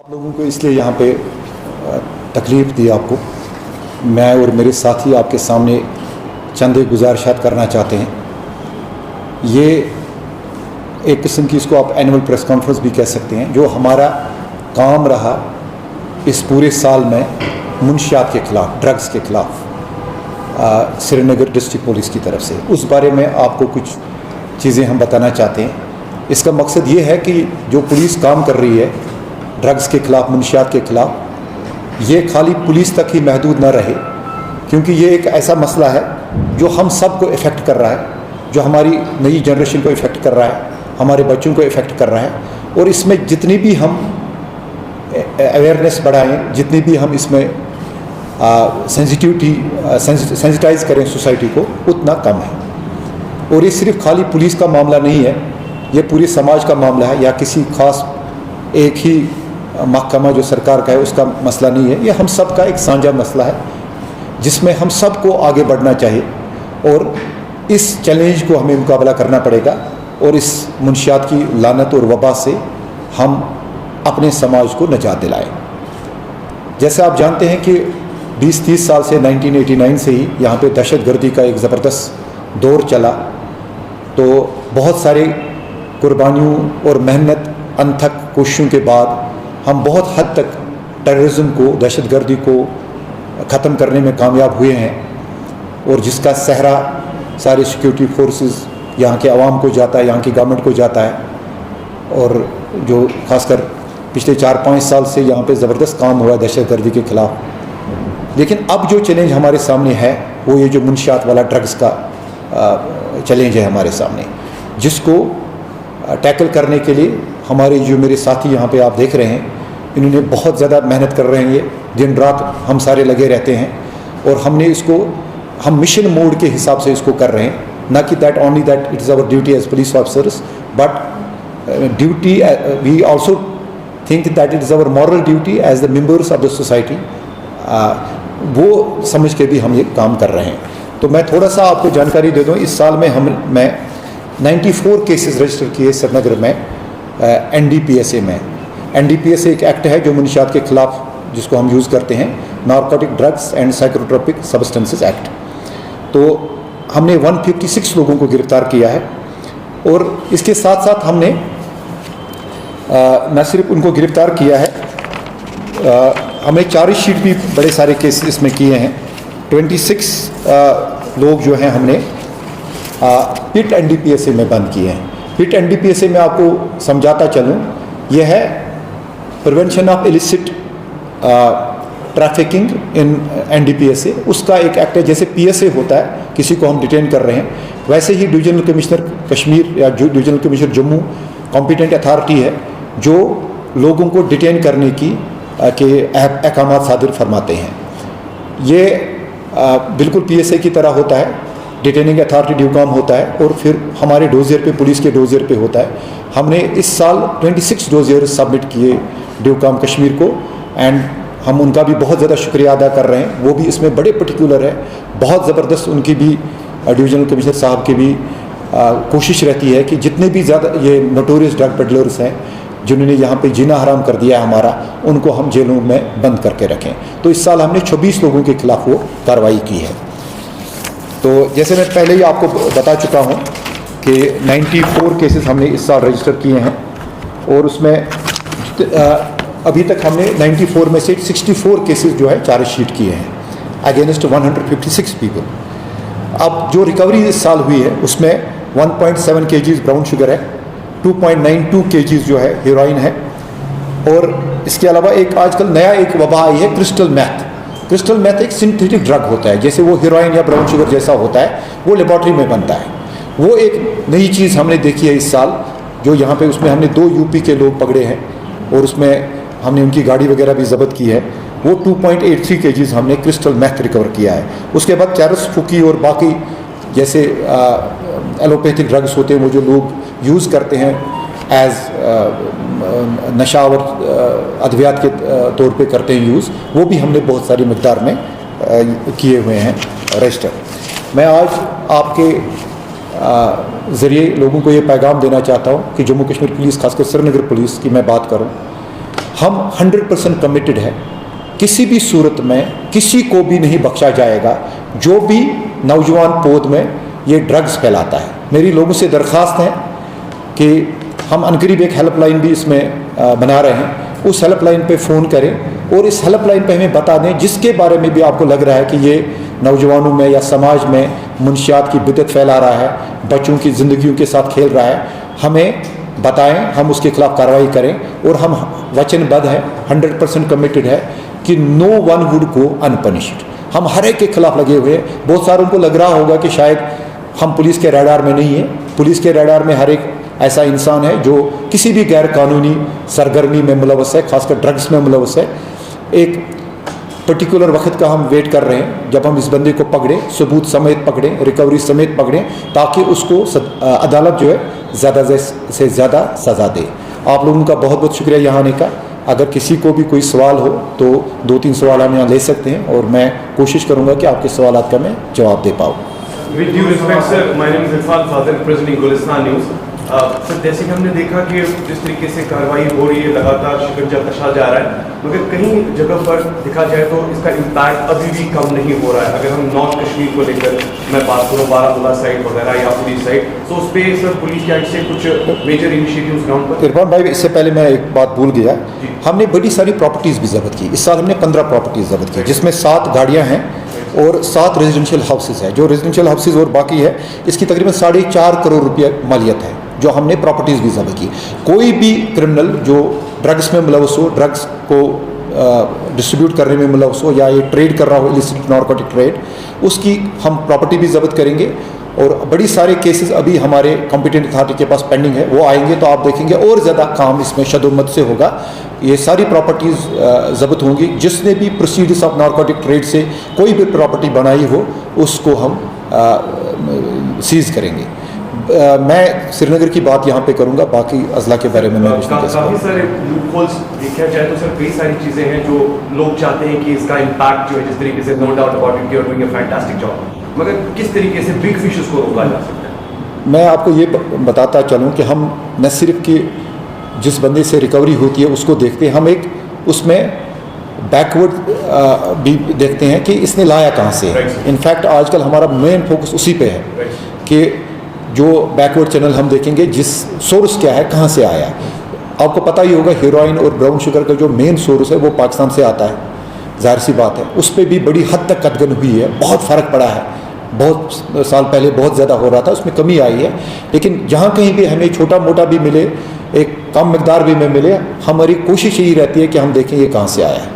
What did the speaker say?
آپ لوگوں کو اس لیے یہاں پہ تکلیف دی آپ کو، میں اور میرے ساتھی آپ کے سامنے چند گزارشات کرنا چاہتے ہیں۔ یہ ایک قسم کی اس کو آپ اینول پریس کانفرنس بھی کہہ سکتے ہیں، جو ہمارا کام رہا اس پورے سال میں منشیات کے خلاف، ڈرگز کے خلاف سری نگر ڈسٹرکٹ پولیس کی طرف سے، اس بارے میں آپ کو کچھ چیزیں ہم بتانا چاہتے ہیں۔ اس کا مقصد یہ ہے کہ جو پولیس کام کر رہی ہے ڈرگز کے خلاف، منشیات کے خلاف، یہ خالی پولیس تک ہی محدود نہ رہے، کیونکہ یہ ایک ایسا مسئلہ ہے جو ہم سب کو افیکٹ کر رہا ہے، جو ہماری نئی جنریشن کو افیکٹ کر رہا ہے، ہمارے بچوں کو افیکٹ کر رہا ہے۔ اور اس میں جتنی بھی ہم اویئرنیس بڑھائیں، جتنی بھی ہم اس میں سینسٹائز کریں سوسائٹی کو، اتنا کم ہے۔ اور یہ صرف خالی پولیس کا معاملہ نہیں ہے، یہ پورے سماج کا معاملہ ہے، یا کسی خاص ایک ہی محکمہ جو سرکار کا ہے اس کا مسئلہ نہیں ہے، یہ ہم سب کا ایک سانجھا مسئلہ ہے جس میں ہم سب کو آگے بڑھنا چاہیے، اور اس چیلنج کو ہمیں مقابلہ کرنا پڑے گا، اور اس منشیات کی لعنت اور وبا سے ہم اپنے سماج کو نجات دلائیں۔ جیسے آپ جانتے ہیں کہ 20-30 سال سے 1989 سے ہی یہاں پہ دہشت گردی کا ایک زبردست دور چلا، تو بہت سارے قربانیوں اور محنت انتھک کوششوں کے بعد ہم بہت حد تک ٹیررزم کو، دہشت گردی کو ختم کرنے میں کامیاب ہوئے ہیں، اور جس کا سہرا سارے سیکیورٹی فورسز، یہاں کے عوام کو جاتا ہے، یہاں کی گورنمنٹ کو جاتا ہے، اور جو خاص کر پچھلے 4-5 سال سے یہاں پہ زبردست کام ہوا ہے دہشت گردی کے خلاف۔ لیکن اب جو چیلنج ہمارے سامنے ہے وہ یہ جو منشیات والا ڈرگز کا چیلنج ہے ہمارے سامنے، جس کو ٹیکل کرنے کے لیے ہمارے جو میرے ساتھی یہاں پہ آپ دیکھ رہے ہیں، انہوں نے بہت زیادہ محنت کر رہے ہیں، یہ دن رات ہم سارے لگے رہتے ہیں، اور ہم نے اس کو ہم مشن موڈ کے حساب سے اس کو کر رہے ہیں، نہ کہ that only that it is our duty as police officers, but duty we also think that it is our moral duty as the members of the society, وہ سمجھ کے بھی ہم یہ کام کر رہے ہیں۔ تو میں تھوڑا سا آپ کو جانکاری دے دوں، اس سال میں میں 94 کیسز رجسٹر کیے سری نگر میں NDPSA میں۔ NDPSA ایک ایکٹ ہے جو منشیات کے خلاف جس کو ہم یوز کرتے ہیں، نارکوٹک ڈرگس اینڈ سائیکوٹروپک سبسٹنسز ایکٹ۔ تو ہم نے 156 لوگوں کو گرفتار کیا ہے، اور اس کے ساتھ ساتھ ہم نے نہ صرف ان کو گرفتار کیا ہے، ہمیں چارج شیٹ بھی بڑے سارے کیس اس میں کیے ہیں۔ 26 لوگ جو ہیں ہم نے پٹ NDPSA میں بند کیے ہیں۔ پٹ NDPSA میں آپ کو سمجھاتا چلوں، یہ ہے prevention of illicit trafficking in NDPSA، اس کا ایک ایکٹ ہے۔ جیسے PSA ہوتا ہے، کسی کو ہم ڈیٹین کر رہے ہیں، ویسے ہی ڈویژنل کمشنر کشمیر یا divisional commissioner Jammu competent authority ہے جو لوگوں کو ڈیٹین کرنے کی کے احکامات صادر فرماتے ہیں۔ یہ بالکل PSA کی طرح ہوتا ہے، ڈیٹیننگ اتھارٹی ڈیو کام ہوتا ہے، اور پھر ہمارے ڈوزیر پہ، پولیس کے ڈوزیر پہ ہوتا ہے۔ ہم نے اس سال 26 ڈوزیر سبمٹ کیے ڈیو کام کشمیر کو، اینڈ ہم ان کا بھی بہت زیادہ شکریہ ادا کر رہے ہیں۔ وہ بھی اس میں بڑے پرٹیکولر ہے، بہت زبردست ان کی بھی، ڈویژنل کمشنر صاحب کی بھی کوشش رہتی ہے کہ جتنے بھی زیادہ یہ نوٹوریس ڈرگ پیڈلرز ہیں جنہوں نے یہاں پہ جینا حرام کر دیا ہے ہمارا، ان کو ہم جیلوں میں بند کر کے رکھیں۔ تو اس سال ہم نے 26 لوگوں کے خلاف وہ کارروائی کی ہے۔ تو جیسے میں پہلے ہی آپ کو بتا چکا ہوں کہ 94 کیسز ہم نے اس سال رجسٹر کیے ہیں، اور اس میں ابھی تک ہم نے 94 میں سے 64 کیسز جو ہے چارج شیٹ کیے ہیں اگینسٹ 156 پیپل۔ اب جو ریکوری اس سال ہوئی ہے اس میں 1.7 kgs براؤن شوگر ہے، 2.92 kgs جو ہے ہیروئن ہے، اور اس کے علاوہ ایک آج کل نیا ایک وبا آئی ہے کرسٹل میتھ۔ کرسٹل میتھ ایک سنتھیٹک ڈرگ ہوتا ہے، جیسے وہ ہیروئن یا براؤن شوگر جیسا ہوتا ہے، وہ لیبارٹری میں بنتا ہے۔ وہ ایک نئی چیز ہم نے دیکھی ہے اس سال، جو یہاں پہ اس میں ہم نے 2 UP کے لوگ پکڑے ہیں، اور اس میں ہم نے ان کی گاڑی وغیرہ بھی ضبط کی ہے۔ وہ 2.83 kgs ہم نے کرسٹل میتھ ریکور کیا ہے۔ اس کے بعد چیرس پھوکی اور باقی جیسے ایلوپیتھک ڈرگس ہوتے ہیں، وہ جو لوگ یوز کرتے ہیں ایز نشاور ادویات کے طور پہ کرتے ہیں یوز، وہ بھی ہم نے بہت ساری مقدار میں کیے ہوئے ہیں رجسٹر۔ میں آج آپ کے ذریعے لوگوں کو یہ پیغام دینا چاہتا ہوں کہ جموں کشمیر پولیس، خاص کر سری نگر پولیس کی میں بات کروں، ہم 100% کمیٹڈ ہے، کسی بھی صورت میں کسی کو بھی نہیں بخشا جائے گا جو بھی نوجوان پود میں یہ ڈرگز پھیلاتا ہے۔ میری لوگوں سے درخواست ہے کہ ہم عنقریب ایک ہیلپ لائن بھی اس میں بنا رہے ہیں، اس ہیلپ لائن پہ فون کریں اور اس ہیلپ لائن پہ ہمیں بتا دیں جس کے بارے میں بھی آپ کو لگ رہا ہے کہ یہ نوجوانوں میں یا سماج میں منشیات کی بدعت پھیلا رہا ہے، بچوں کی زندگیوں کے ساتھ کھیل رہا ہے، ہمیں بتائیں، ہم اس کے خلاف کارروائی کریں۔ اور ہم وچن بدھ ہے، 100% کمیٹڈ ہے کہ نو ون وڈ گو انپنشڈ۔ ہم ہر ایک کے خلاف لگے ہوئے ہیں۔ بہت ساروں کو لگ رہا ہوگا کہ شاید ہم پولیس کے ریڈار میں نہیں ہیں، پولیس کے ریڈار میں ہر ایک ایسا انسان ہے جو کسی بھی غیر قانونی سرگرمی میں ملوث ہے، خاص کر ڈرگس میں ملوث ہے۔ ایک پرٹیکولر وقت کا ہم ویٹ کر رہے ہیں جب ہم اس بندے کو پکڑیں، ثبوت سمیت پکڑیں، ریکوری سمیت پکڑیں، تاکہ اس کو عدالت جو ہے زیادہ سے زیادہ سزا دے۔ آپ لوگوں کا بہت بہت شکریہ یہاں آنے کا۔ اگر کسی کو بھی کوئی سوال ہو تو 2-3 سوال ہم یہاں لے سکتے ہیں اور میں کوشش کروں گا کہ آپ کے سوالات کا میں جواب دے پاؤں۔ With due respect, sir, my name is Irfan Fadil, presenting Gulistan News. سر جیسے کہ ہم نے دیکھا کہ جس طریقے سے کارروائی ہو رہی ہے، لگاتار شکنجہ کشا جا رہا ہے، مگر کہیں جگہ پر دیکھا جائے تو اس کا امپیکٹ ابھی بھی کم نہیں ہو رہا ہے۔ اگر ہم نارتھ کشمیر کو لے کر میں بات کروں، بارہمولہ سائڈ وغیرہ یا پوری سائڈ، تو اس پہ سر پولیس کی سے کچھ میجر انیشیٹیوز گراؤنڈ پر؟ عرفان بھائی، اس سے پہلے میں ایک بات بھول گیا، ہم نے بڑی ساری پراپرٹیز بھی ضبط کی۔ اس سال ہم نے 15 پراپرٹیز ضبط کی، جس میں 7 گاڑیاں ہیں اور 7 ریزیڈنشیل ہاؤسز ہیں۔ جو ریزیڈنشیل ہاؤسز اور باقی ہے، اس کی تقریباً 4.5 کروڑ روپیہ مالیت ہے جو ہم نے پراپرٹیز بھی ضبط کی۔ کوئی بھی کرمنل جو ڈرگس میں ملوث ہو، ڈرگس کو ڈسٹریبیوٹ کرنے میں ملوث ہو، یا یہ ٹریڈ کر رہا ہو، illicit نارکوٹک ٹریڈ، اس کی ہم پراپرٹی بھی ضبط کریں گے۔ اور بڑی سارے کیسز ابھی ہمارے کمپیٹنٹ اتھارٹی کے پاس پینڈنگ ہے، وہ آئیں گے تو آپ دیکھیں گے اور زیادہ کام اس میں شدت سے ہوگا۔ یہ ساری پراپرٹیز ضبط ہوں گی۔ جس نے بھی پروسیڈز آف نارکوٹک ٹریڈ سے کوئی بھی پراپرٹی بنائی ہو، اس کو ہم سیز کریں گے۔ میں سری نگر کی بات یہاں پہ کروں گا، باقی اضلاع کے بارے میں کچھ نہیں کہہ سکتا۔ کافی سارے لوپ ہولز دیکھا جائے تو سر کئی ساری چیزیں ہیں جو لوگ چاہتے ہیں کہ اس کا امپیکٹ جو ہے، جس طریقے سے no doubt about it, you are doing a fantastic job, مگر کس طریقے سے بگ فشز کو روکا جا سکتا ہے؟ میں آپ کو یہ بتاتا چلوں کہ ہم نہ صرف کہ جس بندے سے ریکوری ہوتی ہے اس کو دیکھتے ہیں، ہم ایک اس میں بیکورڈ بھی دیکھتے ہیں کہ اس نے لایا کہاں سے ہے۔ انفیکٹ آج کل ہمارا مین فوکس اسی پہ ہے کہ جو بیکورڈ چینل ہم دیکھیں گے، جس سورس کیا ہے، کہاں سے آیا ہے۔ آپ کو پتہ ہی ہوگا ہیروئن اور براؤن شوگر کا جو مین سورس ہے وہ پاکستان سے آتا ہے، ظاہر سی بات ہے۔ اس پہ بھی بڑی حد تک قدغن ہوئی ہے، بہت فرق پڑا ہے۔ بہت سال پہلے بہت زیادہ ہو رہا تھا، اس میں کمی آئی ہے، لیکن جہاں کہیں بھی ہمیں چھوٹا موٹا بھی ملے، ایک کم مقدار بھی میں ملے، ہماری کوشش یہی رہتی ہے کہ ہم دیکھیں یہ کہاں سے آیا ہے۔